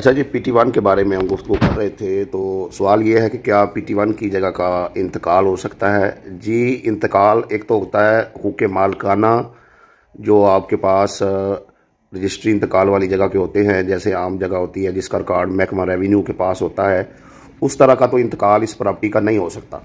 अच्छा जी, PT1 के बारे में हम गुफ्तगू कर रहे थे। तो सवाल ये है कि क्या PT1 की जगह का इंतकाल हो सकता है? जी, इंतकाल एक तो होता है हुकूक मालकाना, जो आपके पास रजिस्ट्री इंतकाल वाली जगह के होते हैं, जैसे आम जगह होती है जिसका रिकॉर्ड महकमा रेवेन्यू के पास होता है। उस तरह का तो इंतकाल इस प्रॉपर्टी का नहीं हो सकता,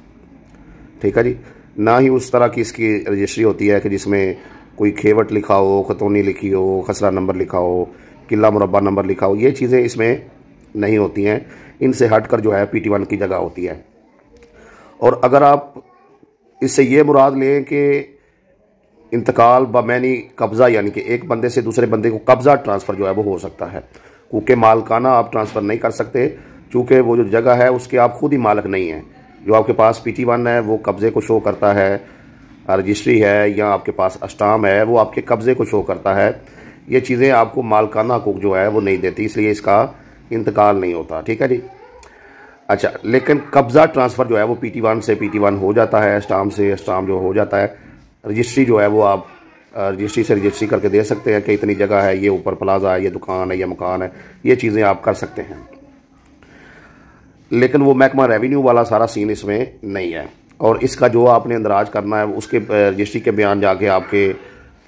ठीक है जी। ना ही उस तरह की इसकी रजिस्ट्री होती है कि जिसमें कोई खेवट लिखा हो, खतौनी लिखी हो, खसरा नंबर लिखा हो, किला मुरब्बा नंबर लिखा हो। ये चीज़ें इसमें नहीं होती हैं। इनसे हटकर जो है PT1 की जगह होती है। और अगर आप इससे ये मुराद लें कि इंतकाल बमैनी कब्ज़ा, यानी कि एक बंदे से दूसरे बंदे को कब्ज़ा ट्रांसफ़र जो है वो हो सकता है, क्योंकि मालकाना आप ट्रांसफ़र नहीं कर सकते, चूँकि वो जो जगह है उसके आप खुद ही मालिक नहीं हैं। जो आपके पास PT1 है वो कब्ज़े को शो करता है, रजिस्ट्री है या आपके पास अस्टाम है वो आपके कब्ज़े को शो करता है। ये चीज़ें आपको मालकाना हकूक़ जो है वो नहीं देती, इसलिए इसका इंतकाल नहीं होता, ठीक है जी। अच्छा, लेकिन कब्ज़ा ट्रांसफ़र जो है वो PT1 से PT1 हो जाता है, अस्टाम से अस्टाम जो हो जाता है। रजिस्ट्री जो है वो आप रजिस्ट्री से रजिस्ट्री करके दे सकते हैं कि इतनी जगह है, ये ऊपर प्लाजा है, ये दुकान है, ये मकान है। ये चीज़ें आप कर सकते हैं, लेकिन वो महकमा रेवेन्यू वाला सारा सीन इसमें नहीं है। और इसका जो आपने अंदराज करना है उसके रजिस्ट्री के बयान जाके आपके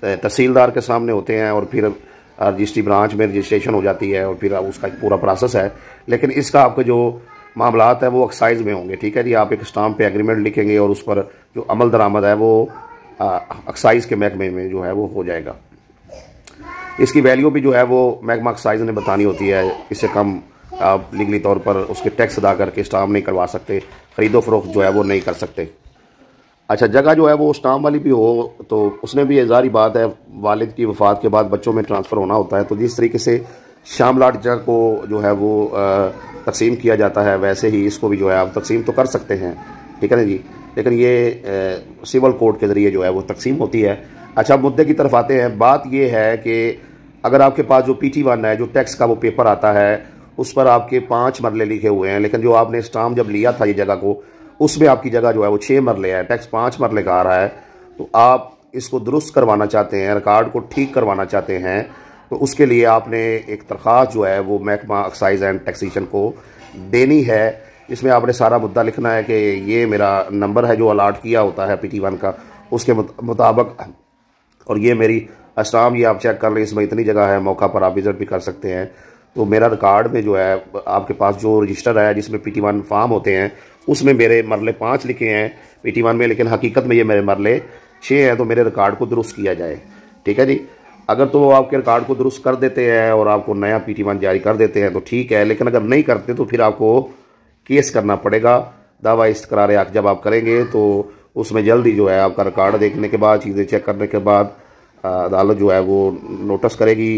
तहसीलदार के सामने होते हैं, और फिर रजिस्ट्री ब्रांच में रजिस्ट्रेशन हो जाती है, और फिर उसका पूरा प्रोसेस है। लेकिन इसका आपके जो मामलात है वो एक्साइज में होंगे, ठीक है जी। आप एक स्टाम्प पे एग्रीमेंट लिखेंगे और उस पर जो अमल दरामद है वो एक्साइज के महकमे में जो है वो हो जाएगा। इसकी वैल्यू भी जो है वो महकमा एक्साइज ने बतानी होती है। इससे कम आप लीगली तौर पर उसके टैक्स अदा करके स्टाम्प नहीं करवा सकते, ख़रीदो फरोख्त जो है वो नहीं कर सकते। अच्छा, जगह जो है वो स्टाम्प वाली भी हो तो उसने भी ज़ाहिर बात है वालिद की वफ़ात के बाद बच्चों में ट्रांसफ़र होना होता है, तो जिस तरीके से शामलाट जगह को जो है वो तकसीम किया जाता है, वैसे ही इसको भी जो है आप तकसीम तो कर सकते हैं, ठीक है ना जी। लेकिन ये सिविल कोर्ट के ज़रिए जो है वो तकसीम होती है। अच्छा, मुद्दे की तरफ आते हैं। बात ये है कि अगर आपके पास जो PT1 है, जो टैक्स का वो पेपर आता है, उस पर आपके 5 मरले लिखे हुए हैं, लेकिन जो आपने स्टाम्प जब लिया था ये जगह को, उसमें आपकी जगह जो है वो 6 मरले है, टैक्स 5 मरले का आ रहा है। तो आप इसको दुरुस्त करवाना चाहते हैं, रिकॉर्ड को ठीक करवाना चाहते हैं, तो उसके लिए आपने एक दरख्वास्त जो है वो महकमा एक्साइज एंड टैक्सेशन को देनी है। इसमें आपने सारा मुद्दा लिखना है कि ये मेरा नंबर है जो अलाट किया होता है PT1 का, उसके मुताबिक, और ये मेरी अस्टाम, ये आप चेक कर लें, इसमें इतनी जगह है, मौका पर आप विज़िट भी कर सकते हैं। तो मेरा रिकॉर्ड में जो है आपके पास जो रजिस्टर है जिसमें PT1 फार्म होते हैं, उसमें मेरे मरले 5 लिखे हैं PT1 में, लेकिन हकीकत में ये मेरे मरले 6 हैं। तो मेरे रिकॉर्ड को दुरुस्त किया जाए, ठीक है जी। अगर तो वो आपके रिकॉर्ड को दुरुस्त कर देते हैं और आपको नया PT1 जारी कर देते हैं तो ठीक है, लेकिन अगर नहीं करते तो फिर आपको केस करना पड़ेगा। दावा इस्तक़रार हक़ जब आप करेंगे तो उसमें जल्दी जो है आपका रिकॉर्ड देखने के बाद, चीज़ें चेक करने के बाद अदालत जो है वो नोटिस करेगी,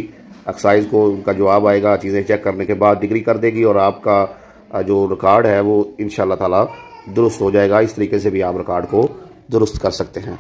एक्साइज को उनका जवाब आएगा, चीज़ें चेक करने के बाद डिग्री कर देगी, और आपका जो रिकॉर्ड है वो इंशाअल्लाह ताला दुरुस्त हो जाएगा। इस तरीके से भी आप रिकॉर्ड को दुरुस्त कर सकते हैं।